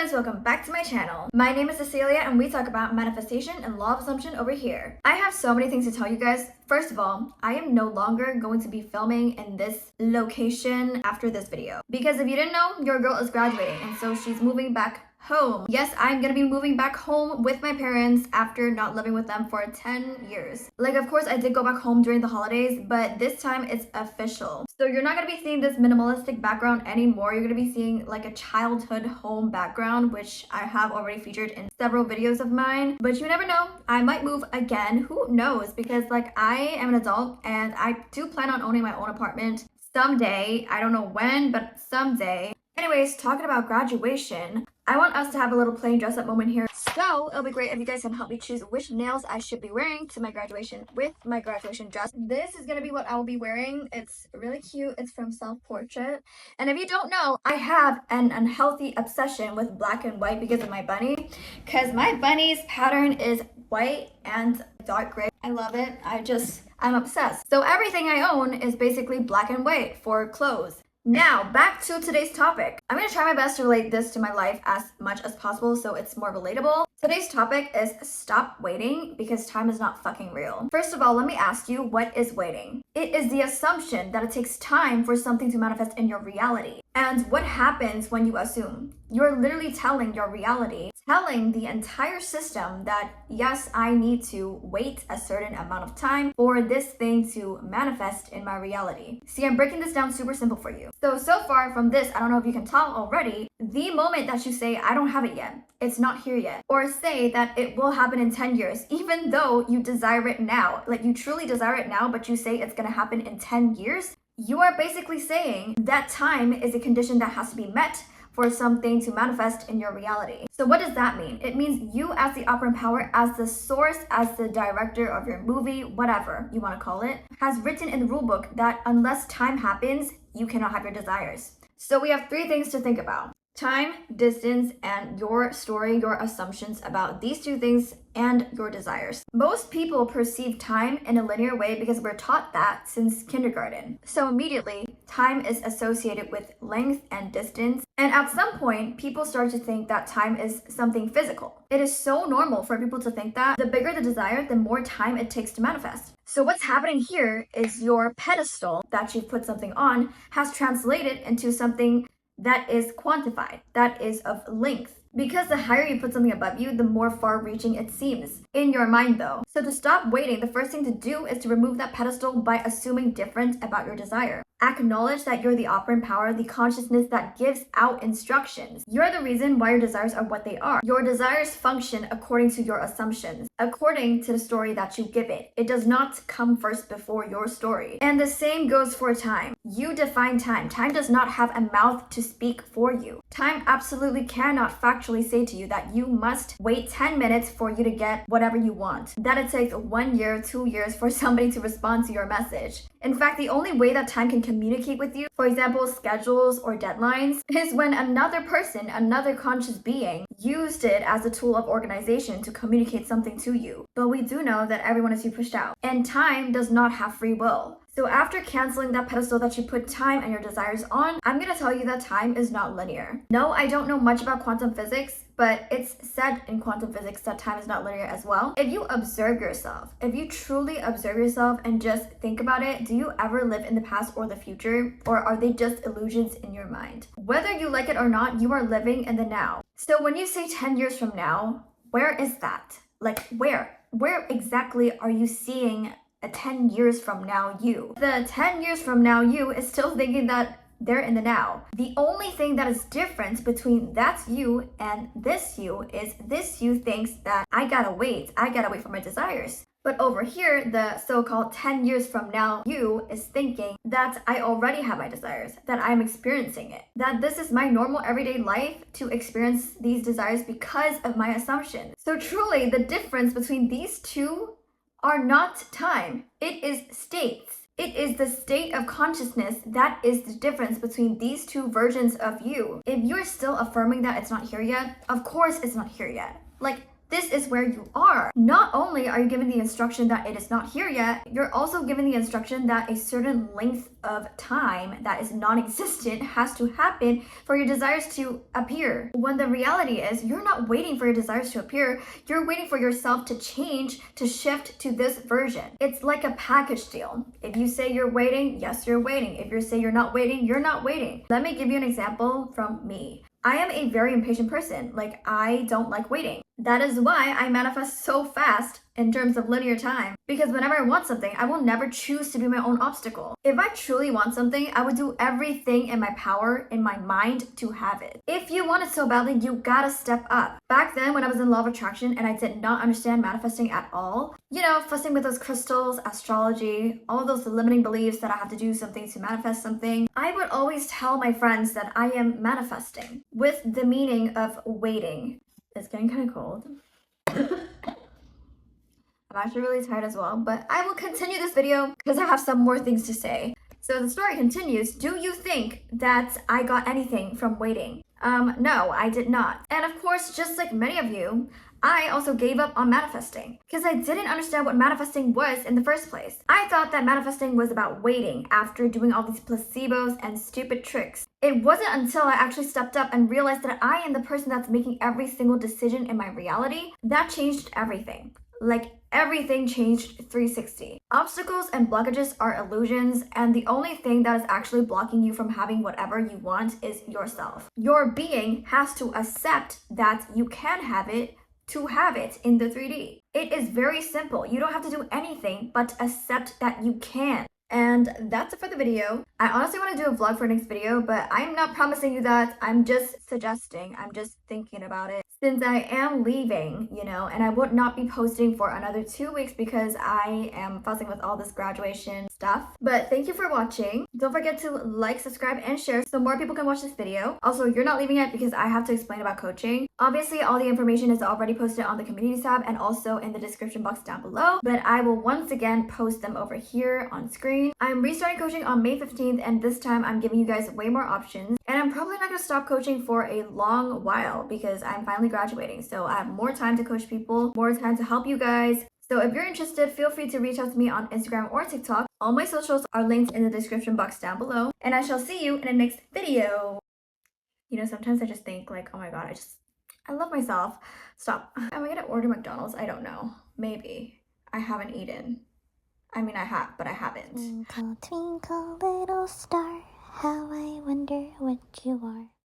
friends, welcome back to my channel. My name is Cecilia and we talk about manifestation and law of assumption over here. I have so many things to tell you guys. First of all, I am no longer going to be filming in this location after this video. Because if you didn't know, your girl is graduating and so she's moving back home. Yes, I'm gonna be moving back home with my parents after not living with them for 10 years. Like, of course, I did go back home during the holidays, but this time it's official. So you're not gonna be seeing this minimalistic background anymore. You're gonna be seeing like a childhood home background, which I have already featured in several videos of mine. But you never know, I might move again. Who knows? Because like I am an adult and I do plan on owning my own apartment someday. I don't know when, but someday. Anyways, talking about graduation, I want us to have a little plain dress up moment here. So it'll be great if you guys can help me choose which nails I should be wearing to my graduation with my graduation dress. This is gonna be what I will be wearing. It's really cute. It's from Self Portrait. And if you don't know, I have an unhealthy obsession with black and white because of my bunny. Because my bunny's pattern is white and dark gray. I love it. I'm obsessed. So everything I own is basically black and white for clothes. Now, back to today's topic. I'm going to try my best to relate this to my life as much as possible so it's more relatable. Today's topic is stop waiting because time is not fucking real. First of all, let me ask you, what is waiting? It is the assumption that it takes time for something to manifest in your reality. And what happens when you assume? You're literally telling your reality, telling the entire system that, yes, I need to wait a certain amount of time for this thing to manifest in my reality. See, I'm breaking this down super simple for you. So far from this, I don't know if you can tell already, the moment that you say, I don't have it yet, it's not here yet, or say that it will happen in 10 years, even though you desire it now, like you truly desire it now, but you say it's gonna happen in 10 years, you are basically saying that time is a condition that has to be met for something to manifest in your reality. So what does that mean? It means you as the operant power, as the source, as the director of your movie, whatever you want to call it, has written in the rule book that unless time happens, you cannot have your desires. So we have three things to think about: time, distance, and your story, your assumptions about these two things and your desires. Most people perceive time in a linear way because we're taught that since kindergarten. So immediately, time is associated with length and distance. And at some point, people start to think that time is something physical. It is so normal for people to think that the bigger the desire, the more time it takes to manifest. So what's happening here is your pedestal that you've put something on has translated into something that is quantified, that is of length. Because the higher you put something above you, the more far-reaching it seems in your mind though. So to stop waiting, the first thing to do is to remove that pedestal by assuming different about your desire. Acknowledge that you're the operant power, the consciousness that gives out instructions. You're the reason why your desires are what they are. Your desires function according to your assumptions, according to the story that you give it. It does not come first before your story. And the same goes for time. You define time. Time does not have a mouth to speak for you. Time absolutely cannot factually say to you that you must wait 10 minutes for you to get whatever you want. That it takes 1 year, 2 years for somebody to respond to your message. In fact, the only way that time can communicate with you, for example, schedules or deadlines, is when another person, another conscious being, used it as a tool of organization to communicate something to you. But we do know that everyone is pushed out, and time does not have free will. So after canceling that pedestal that you put time and your desires on, I'm gonna tell you that time is not linear. No, I don't know much about quantum physics, but it's said in quantum physics that time is not linear as well. If you observe yourself, if you truly observe yourself and just think about it, do you ever live in the past or the future? Or are they just illusions in your mind? Whether you like it or not, you are living in the now. So when you say 10 years from now, where is that? Like where? Where exactly are you seeing a 10 years from now you? The 10 years from now you is still thinking that they're in the now. The only thing that is different between that you and this you is this you thinks that I gotta wait for my desires. But over here, the so-called 10 years from now you is thinking that I already have my desires, that I'm experiencing it, that this is my normal everyday life to experience these desires because of my assumptions. So truly, the difference between these two are not time. It is states. It is the state of consciousness that is the difference between these two versions of you. If you're still affirming that it's not here yet, of course it's not here yet. Like, This is where you are. Not only are you given the instruction that it is not here yet, you're also given the instruction that a certain length of time that is non-existent has to happen for your desires to appear. When the reality is, you're not waiting for your desires to appear, you're waiting for yourself to change, to shift to this version. It's like a package deal. If you say you're waiting, yes, you're waiting. If you say you're not waiting, you're not waiting. Let me give you an example from me. I am a very impatient person. Like, I don't like waiting. That is why I manifest so fast in terms of linear time. Because whenever I want something, I will never choose to be my own obstacle. If I truly want something, I would do everything in my power, in my mind, to have it. If you want it so badly, you gotta step up. Back then, when I was in law of attraction and I did not understand manifesting at all, you know, fussing with those crystals, astrology, all those limiting beliefs that I have to do something to manifest something, I would always tell my friends that I am manifesting with the meaning of waiting. It's getting kind of cold. I'm actually really tired as well, but I will continue this video because I have some more things to say. So the story continues. Do you think that I got anything from waiting? No, I did not. And of course, just like many of you, I also gave up on manifesting because I didn't understand what manifesting was in the first place. I thought that manifesting was about waiting after doing all these placebos and stupid tricks. It wasn't until I actually stepped up and realized that I am the person that's making every single decision in my reality that changed everything. Like, everything changed 360. Obstacles and blockages are illusions, and the only thing that is actually blocking you from having whatever you want is yourself. Your being has to accept that you can have it to have it in the 3D. It is very simple. You don't have to do anything but accept that you can. And that's it for the video. I honestly want to do a vlog for next video, but I'm not promising you that. I'm just suggesting. I'm just thinking about it. Since I am leaving, you know, and I would not be posting for another 2 weeks because I am fussing with all this graduation stuff. But thank you for watching. Don't forget to like, subscribe, and share so more people can watch this video. Also, you're not leaving yet because I have to explain about coaching. Obviously, all the information is already posted on the community tab and also in the description box down below. But I will once again post them over here on screen. I'm restarting coaching on May 15th, and this time I'm giving you guys way more options. And I'm probably not going to stop coaching for a long while because I'm finally graduating. So I have more time to coach people, more time to help you guys. So if you're interested, feel free to reach out to me on Instagram or TikTok. All my socials are linked in the description box down below. And I shall see you in the next video. You know, sometimes I just think like, oh my god, I love myself. Stop. Am I gonna order McDonald's? I don't know. Maybe. I haven't eaten. I mean, I have, but I haven't. Twinkle, twinkle, little star, how I wonder what you are.